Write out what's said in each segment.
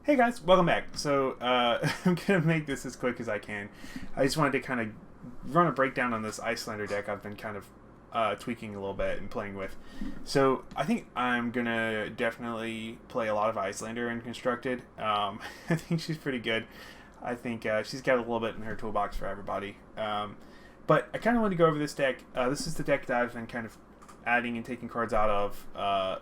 Hey guys, welcome back. So I'm gonna make this as quick as I can. I just wanted to kind of run a breakdown on this Icelander deck I've been kind of tweaking a little bit and playing with. So I think I'm gonna definitely play a lot of Icelander in Constructed. I think she's pretty good. I think she's got a little bit in her toolbox for everybody. But I kind of want to go over this deck. This is the deck that I've been kind of adding and taking cards out of.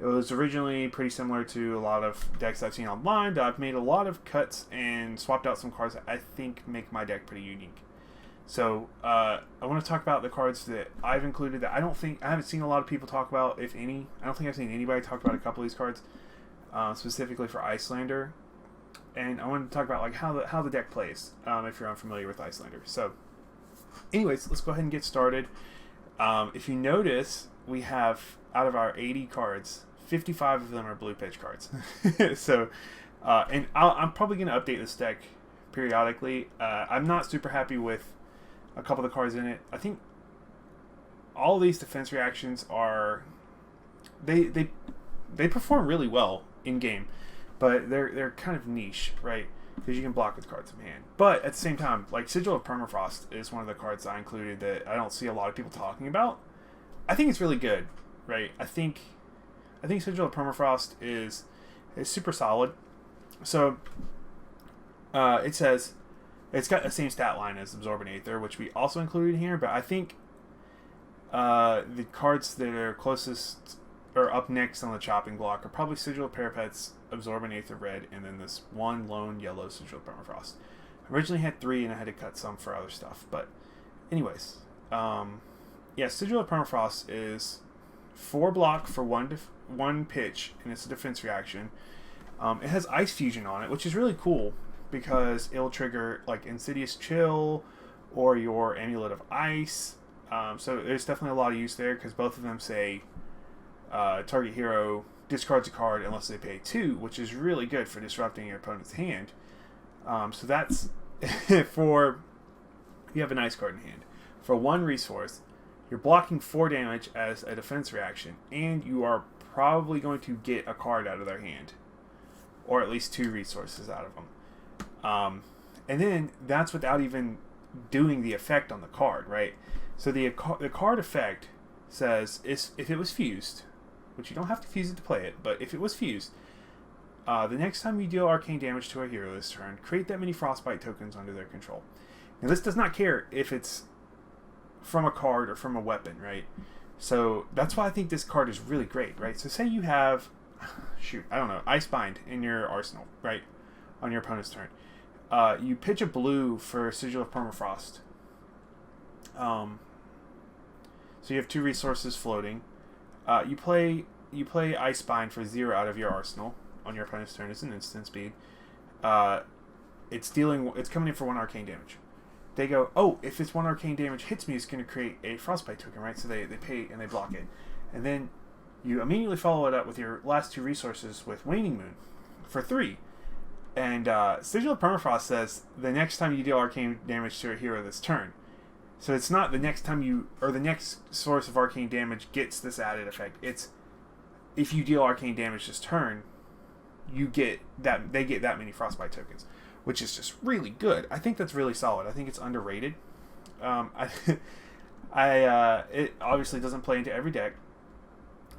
It was originally pretty similar to a lot of decks I've seen online, but I've made a lot of cuts and swapped out some cards that I think make my deck pretty unique. So I want to talk about the cards that I've included that I haven't seen a lot of people talk about, if any. I don't think I've seen anybody talk about a couple of these cards, specifically for Icelander. And I want to talk about like how the deck plays, if you're unfamiliar with Icelander. So, anyways, let's go ahead and get started. If you notice, we have out of our 80 cards, 55 of them are blue pitch cards. So, and I'm probably going to update this deck periodically. I'm not super happy with a couple of the cards in it. I think all of these defense reactions are they perform really well in game, but they're kind of niche, right? Because you can block with cards in hand. But at the same time, like Sigil of Permafrost is one of the cards I included that I don't see a lot of people talking about. I think it's really good, right? I think Sigil of Permafrost is super solid. So it says it's got the same stat line as Absorbent Aether, which we also included here. But I think the cards that are closest or up next on the chopping block are probably Sigil of Parapets, Absorbent Aether Red, and then this one lone yellow Sigil of Permafrost. I originally had 3 and I had to cut some for other stuff. But anyways, yeah, Sigil of Permafrost is 4 block for one pitch, and it's a defense reaction. It has Ice Fusion on it, which is really cool because it'll trigger like Insidious Chill or your Amulet of Ice. So there's definitely a lot of use there because both of them say target hero discards a card unless they pay 2, which is really good for disrupting your opponent's hand. So that's for you have an ice card in hand. For 1 resource, you're blocking 4 damage as a defense reaction, and you are probably going to get a card out of their hand, or at least 2 resources out of them. And then that's without even doing the effect on the card, right? So the card effect says if it was fused, which you don't have to fuse it to play it, but if it was fused, the next time you deal arcane damage to a hero this turn, create that many Frostbite tokens under their control. Now this does not care if it's from a card or from a weapon, right? So that's why I think this card is really great, right? So say you have, Icebind in your arsenal, right? On your opponent's turn. You pitch a blue for Sigil of Permafrost. So you have 2 resources floating. You play Icebind for 0 out of your arsenal on your opponent's turn as an instant speed. It's coming in for 1 arcane damage. They go, oh, if this 1 arcane damage hits me, it's going to create a Frostbite token, right? So they pay and they block it. And then you immediately follow it up with your last 2 resources with Waning Moon for 3. And Sigil of Permafrost says the next time you deal arcane damage to a hero this turn. So it's not the next time the next source of arcane damage gets this added effect. It's if you deal arcane damage this turn, they get that many Frostbite tokens, which is just really good. I think that's really solid. I think it's underrated. It obviously doesn't play into every deck.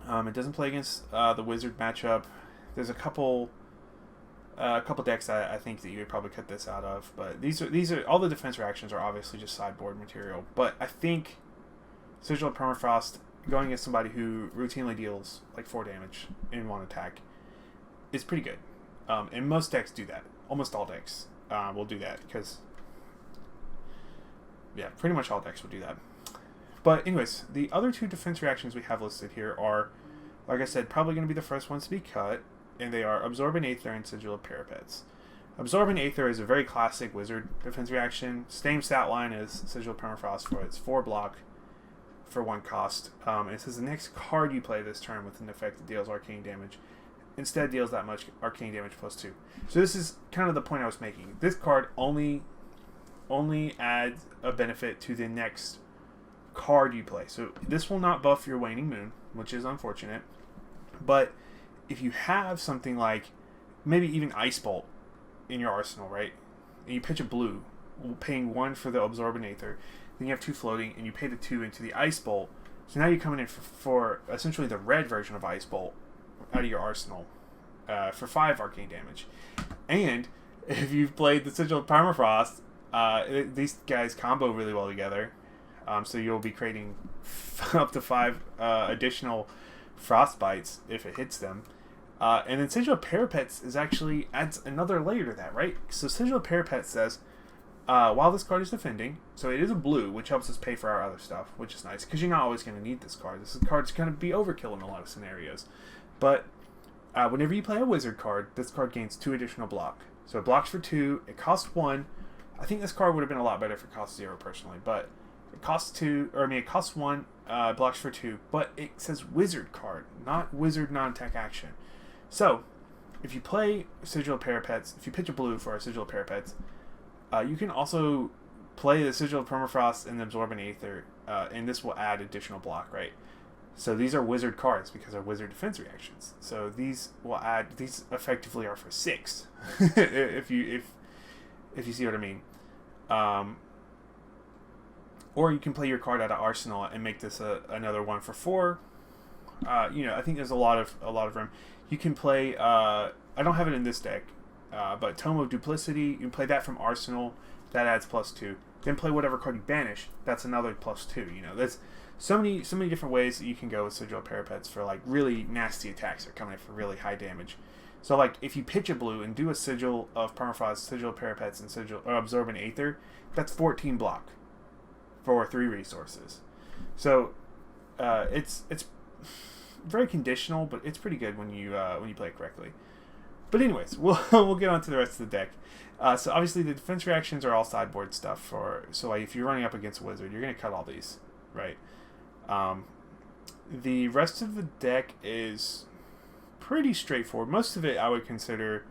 It doesn't play against the Wizard matchup. There's a couple decks that I think that you would probably cut this out of, but these are all the defense reactions are obviously just sideboard material. But I think Sigil of Permafrost going against somebody who routinely deals like 4 damage in 1 attack is pretty good. And most decks do that. Almost all decks will do that because, yeah, pretty much all decks will do that. But anyways, the other 2 defense reactions we have listed here are, like I said, probably going to be the first ones to be cut, and they are Absorbent Aether and Sigil of Parapets. Absorbent Aether is a very classic wizard defense reaction. Same stat line as Sigil of Permafrost for its 4 block for 1 cost. And it says the next card you play this turn with an effect that deals arcane damage instead deals that much arcane damage plus 2. So this is kind of the point I was making. This card only adds a benefit to the next card you play. So this will not buff your Waning Moon, which is unfortunate. But if you have something like maybe even Ice Bolt in your arsenal, right? And you pitch a blue, paying 1 for the Absorbent Aether. Then you have 2 floating, and you pay the 2 into the Ice Bolt. So now you're coming in for essentially the red version of Ice Bolt out of your arsenal for 5 arcane damage. And if you've played the Sigil of Permafrost, these guys combo really well together. So you'll be creating up to 5 additional Frostbites if it hits them. And then Sigil of Parapets actually adds another layer to that, right? So Sigil of Parapets says, while this card is defending, so it is a blue, which helps us pay for our other stuff, which is nice, because you're not always going to need this card. This card's going to be overkill in a lot of scenarios. But whenever you play a wizard card, this card gains 2 additional block. So it blocks for 2, it costs 1. I think this card would have been a lot better if it cost 0 personally, but it costs 2, or I mean it costs 1, blocks for 2, but it says wizard card, not wizard non-tech action. So, if you play Sigil of Parapets, if you pitch a blue for a Sigil of Parapets, you can also play the Sigil of Permafrost and the Absorbent Aether, and this will add additional block, right? So these are wizard cards because they're wizard defense reactions. So these will add, these effectively are for 6, if you see what I mean. Or you can play your card out of Arsenal and make this another one for 4. I think there's a lot of room. You can play. I don't have it in this deck, but Tome of Duplicity. You can play that from Arsenal. That adds +2. Then play whatever card you banish. That's another +2. There's so many different ways that you can go with Sigil of Parapets for like really nasty attacks that are coming in for really high damage. So like if you pitch a blue and do a Sigil of Permafrost, Sigil of Parapets, and Sigil or Absorbent Aether, that's 14 block for 3 resources. So it's very conditional, but it's pretty good when you play it correctly. But anyways, we'll get on to the rest of the deck. So obviously the defense reactions are all sideboard stuff. So like if you're running up against a wizard, you're gonna cut all these, right? The rest of the deck is pretty straightforward. Most of it I would consider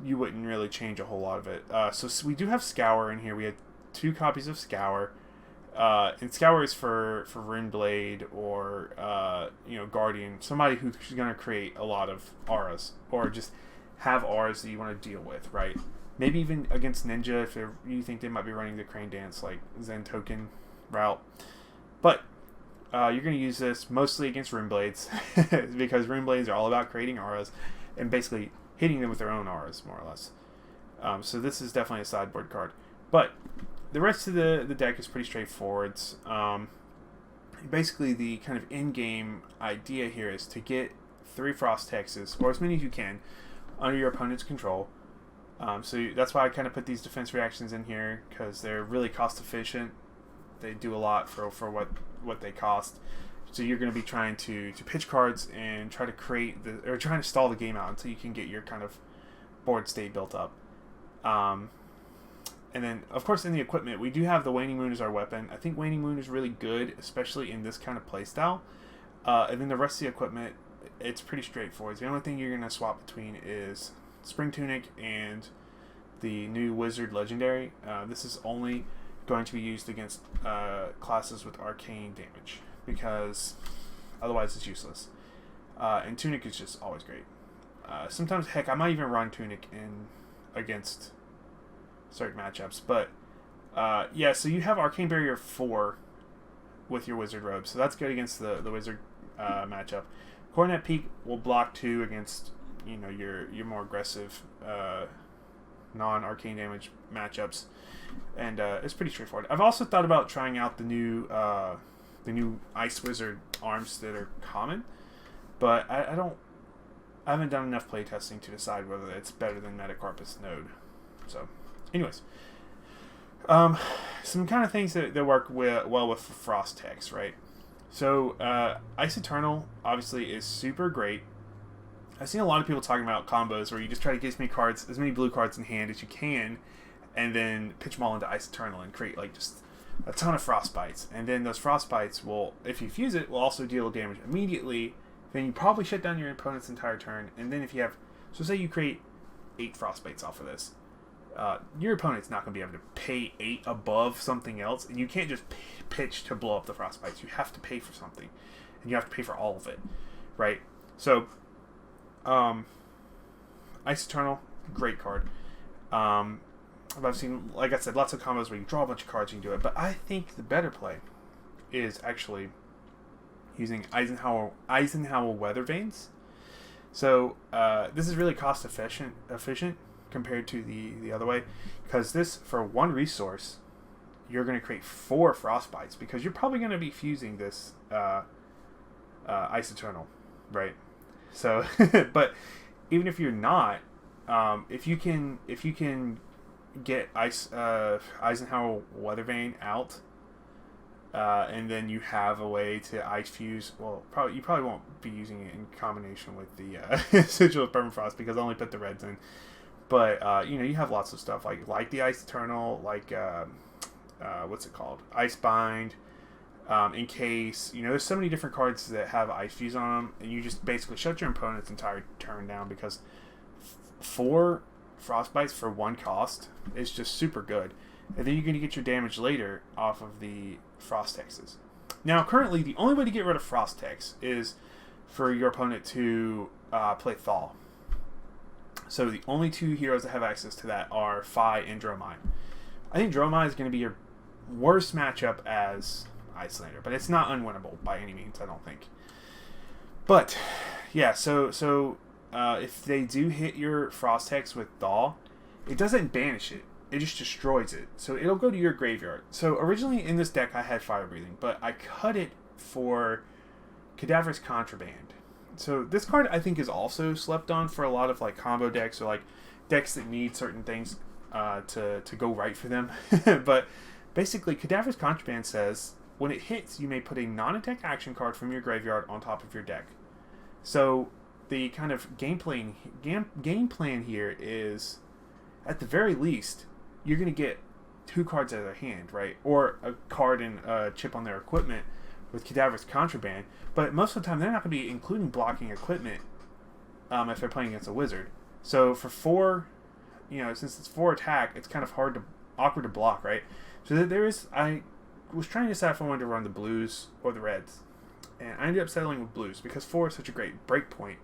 you wouldn't really change a whole lot of it. So we do have Scour in here. We had 2 copies of Scour. And Scour is for Runeblade or Guardian, somebody who's going to create a lot of auras or just have auras that you want to deal with, right? Maybe even against Ninja if you think they might be running the Crane Dance like Zen Token route. But you're going to use this mostly against Runeblades because Runeblades are all about creating auras and basically hitting them with their own auras, more or less. So this is definitely a sideboard card. But the rest of the deck is pretty straightforward. Basically, the kind of in-game idea here is to get 3 Frost Hexes, or as many as you can, under your opponent's control. So that's why I kind of put these defense reactions in here, because they're really cost-efficient. They do a lot for what they cost. So you're going to be trying to pitch cards and try to trying to stall the game out until you can get your kind of board state built up. And then, of course, in the equipment, we do have the Waning Moon as our weapon. I think Waning Moon is really good, especially in this kind of playstyle. And then the rest of the equipment, it's pretty straightforward. The only thing you're going to swap between is Spring Tunic and the new Wizard Legendary. This is only going to be used against classes with arcane damage, because otherwise it's useless. And Tunic is just always great. Sometimes, heck, I might even run Tunic against certain matchups, but so you have Arcane Barrier 4 with your Wizard Robe, so that's good against the Wizard matchup. Coronet Peak will block 2 against your more aggressive non-arcane damage matchups, and it's pretty straightforward. I've also thought about trying out the new Ice Wizard arms that are common, but I haven't done enough playtesting to decide whether it's better than Metacarpus Node. So anyways, some kind of things that work well with Frost Hex, right? So Ice Eternal obviously is super great. I've seen a lot of people talking about combos where you just try to get as many blue cards in hand as you can, and then pitch them all into Ice Eternal and create like just a ton of Frostbites. And then those Frostbites will, if you fuse it, will also deal damage immediately. Then you probably shut down your opponent's entire turn. And then if you have, so say you create 8 Frostbites off of this, your opponent's not going to be able to pay 8 above something else, and you can't just pitch to blow up the Frostbites. You have to pay for something, and you have to pay for all of it, right? So, Ice Eternal, great card. I've seen, like I said, lots of combos where you draw a bunch of cards and you can do it. But I think the better play is actually using Eisenhower Weather Vanes. So this is really cost efficient compared to the other way, because this, for one resource, you're going to create 4 Frostbites, because you're probably going to be fusing this Ice Eternal, right? So, but even if you're not, if you can get Eisenhower Weathervane out, and then you have a way to ice fuse. Well, you probably won't be using it in combination with the Sigil of Permafrost, because I only put the reds in. But you have lots of stuff like the Ice Eternal, like what's it called, Ice Bind. In case, there's so many different cards that have ice fuse on them, and you just basically shut your opponent's entire turn down, because 4 Frostbites for 1 cost is just super good. And then you're going to get your damage later off of the Frost Hexes. Now, currently, the only way to get rid of Frost Hex is for your opponent to play Thaw. So the only 2 heroes that have access to that are Phi and Dromai. I think Dromai is going to be your worst matchup as Icelander, but it's not unwinnable by any means, I don't think. But yeah, so if they do hit your Frost Hex with Thaw, it doesn't banish it, it just destroys it. So it'll go to your graveyard. So originally in this deck I had Fire Breathing, but I cut it for Cadaverous Contraband. So this card I think is also slept on for a lot of combo decks, or decks that need certain things to go right for them. But basically, Cadaverous Contraband says, when it hits, you may put a non-attack action card from your graveyard on top of your deck. So the kind of game plan here is, at the very least, you're going to get 2 cards out of their hand, right? Or a card and a chip on their equipment with Cadaverous Contraband. But most of the time, they're not going to be including blocking equipment if they're playing against a wizard. So for 4, since it's 4 attack, it's kind of awkward to block, right? So I was trying to decide if I wanted to run the blues or the reds, and I ended up settling with blues because 4 is such a great break point.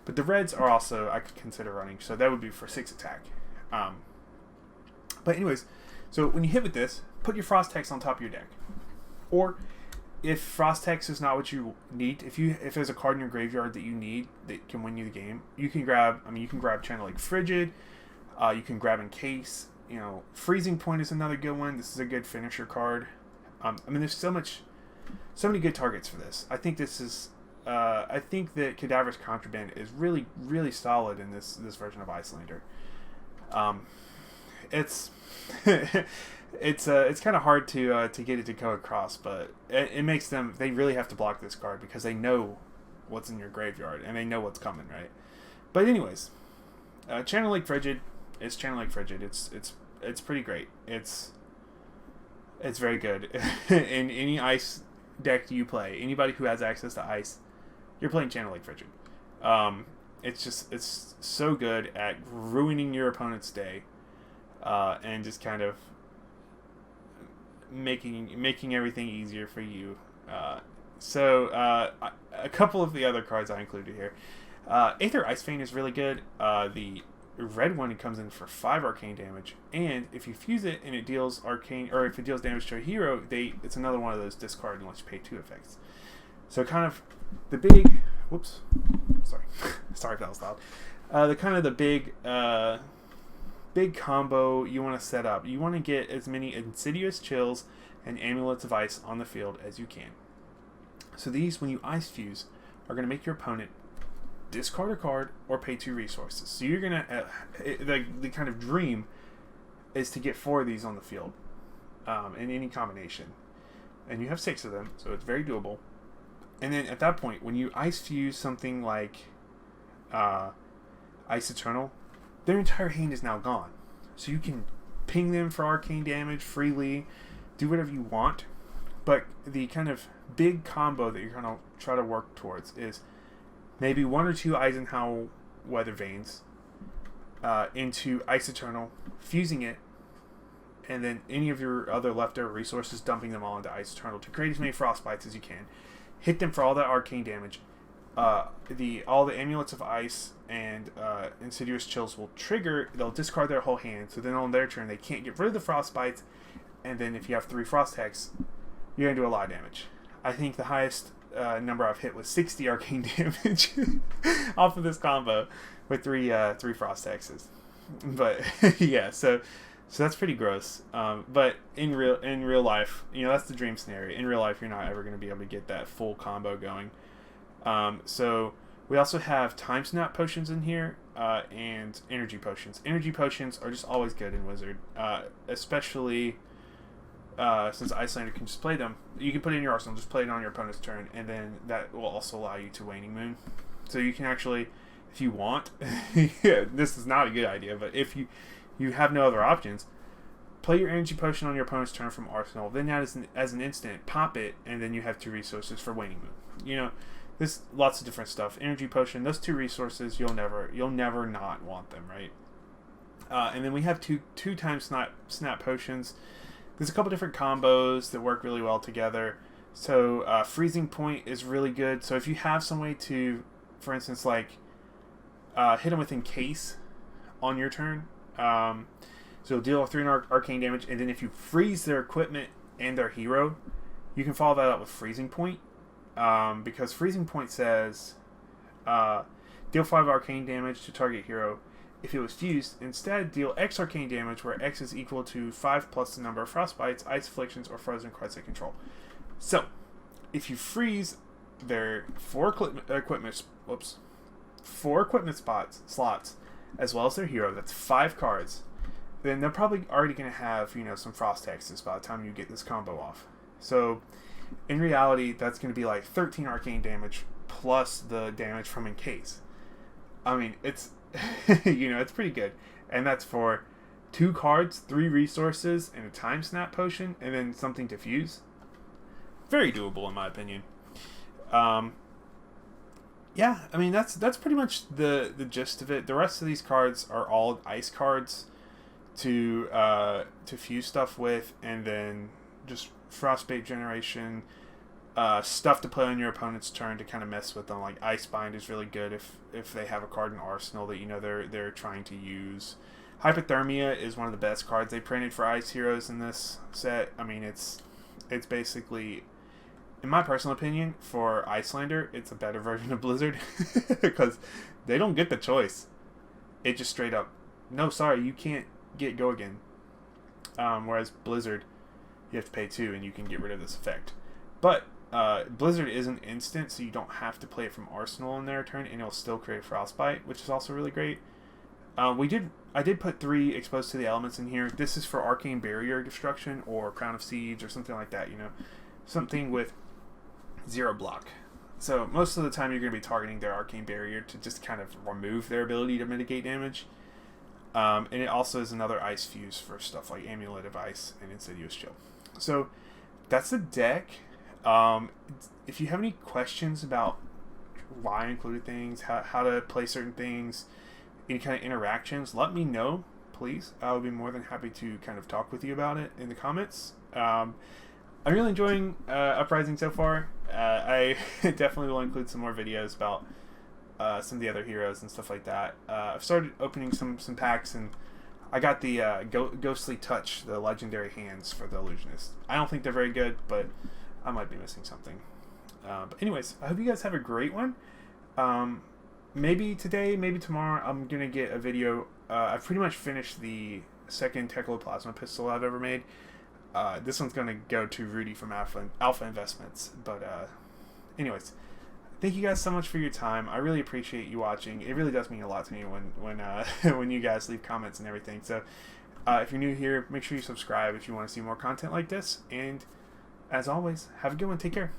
But the reds are also, I could consider running, so that would be for 6 attack. But anyways, so when you hit with this, put your Frost Hex on top of your deck. Or if Frost Hex is not what you need, if there's a card in your graveyard that you need that can win you the game, you can grab Channel Lake Frigid. You can grab Encase. Freezing Point is another good one. This is a good finisher card. There's so many good targets for this. I think I think that Cadaverous Contraband is really, really solid in this version of Icelander. It's it's kind of hard to get it to go across, but it makes them, they really have to block this card because they know what's in your graveyard and they know what's coming, right? But anyways, Channel Lake Frigid is Channel Lake Frigid. It's pretty great. It's very good. In any ice deck you play, anybody who has access to ice, you're playing Channel Lake Frigid. It's so good at ruining your opponent's day, and just kind of making everything easier for you. A couple of the other cards I included here. Aether Icebane is really good. The red one, it comes in for 5 arcane damage, and if you fuse it and it deals arcane, or if it deals damage to a hero, it's another one of those discard unless you pay 2 effects. So kind of the big, whoops, sorry if that was loud. The big combo you want to set up. You want to get as many Insidious Chills and Amulets of Ice on the field as you can. So these, when you ice fuse, are going to make your opponent discard a card or pay 2 resources. So you're going to, the kind of dream is to get 4 of these on the field in any combination. And you have 6 of them, so it's very doable. And then at that point, when you ice fuse something like Ice Eternal, their entire hand is now gone. So you can ping them for arcane damage freely, do whatever you want. But the kind of big combo that you're going to try to work towards is maybe 1 or 2 Eisenhower Weather Vanes into Ice Eternal, fusing it, and then any of your other leftover resources, dumping them all into Ice Eternal to create as many Frostbites as you can. Hit them for all that arcane damage, all the amulets of ice and insidious chills will trigger. They'll discard their whole hand, so then on their turn they can't get rid of the frostbites. And then if you have 3 frost hex, you're gonna do a lot of damage. I think the highest number I've hit was 60 arcane damage off of this combo with three frost hexes. But yeah, so that's pretty gross. But in real life, that's the dream scenario. In real life, you're not ever going to be able to get that full combo going. So we also have time snap potions in here and energy potions. Energy potions are just always good in Wizard, especially since Icelander can just play them. You can put it in your arsenal, just play it on your opponent's turn, and then that will also allow you to Waning Moon. So you can actually, if you want, yeah, this is not a good idea, but if you have no other options, play your energy potion on your opponent's turn from arsenal, then as an instant, pop it, and then you have 2 resources for Waning Moon. There's lots of different stuff. Energy potion, those 2 resources, you'll never not want them, right? And then we have two time snap potions. There's a couple different combos that work really well together. So freezing point is really good. So if you have some way to, for instance, like hit them with encase on your turn, so you'll deal 3 arcane damage, and then if you freeze their equipment and their hero, you can follow that up with freezing point, because freezing point says deal 5 arcane damage to target hero. If it was fused, instead deal X arcane damage, where X is equal to 5 plus the number of frostbites, ice afflictions, or frozen cards they control. So, if you freeze their 4 equipment slots, as well as their hero, that's 5 cards, then they're probably already going to have, some frost hexes by the time you get this combo off. So, in reality, that's going to be like 13 arcane damage plus the damage from encase. I mean, it's it's pretty good, and that's for 2 cards, 3 resources, and a time snap potion, and then something to fuse. Very doable in my opinion. Yeah, I mean that's pretty much the gist of it. The rest of these cards are all ice cards to fuse stuff with, and then just frostbite generation. Stuff to play on your opponent's turn to kind of mess with them, like Icebind is really good if they have a card in Arsenal that they're trying to use. Hypothermia is one of the best cards they printed for Ice Heroes in this set. I mean, it's basically, in my personal opinion, for Icelander, it's a better version of Blizzard because they don't get the choice. It just straight up, no, sorry, you can't get Go Again. Whereas Blizzard, you have to pay 2 and you can get rid of this effect. But Blizzard isn't instant, so you don't have to play it from Arsenal in their turn, and it'll still create Frostbite, which is also really great. I did put 3 exposed to the elements in here. This is for Arcane Barrier Destruction or Crown of Siege or something like that, something with 0 block. So most of the time you're going to be targeting their Arcane Barrier to just kind of remove their ability to mitigate damage. And it also is another ice fuse for stuff like Amulet of Ice and Insidious Chill. So that's the deck. If you have any questions about why I included things, how to play certain things, any kind of interactions, let me know, please. I would be more than happy to kind of talk with you about it in the comments. I'm really enjoying Uprising so far. I definitely will include some more videos about some of the other heroes and stuff like that. I've started opening some packs, and I got the Ghostly Touch, the legendary hands for the Illusionist. I don't think they're very good, but I might be missing something. But anyways, I hope you guys have a great one. Maybe today, maybe tomorrow, I'm going to get a video. I've pretty much finished the second Teklo Plasma pistol I've ever made. This one's going to go to Rudy from Alpha Investments. But anyways, thank you guys so much for your time. I really appreciate you watching. It really does mean a lot to me when you guys leave comments and everything. So if you're new here, make sure you subscribe if you want to see more content like this. And as always, have a good one. Take care.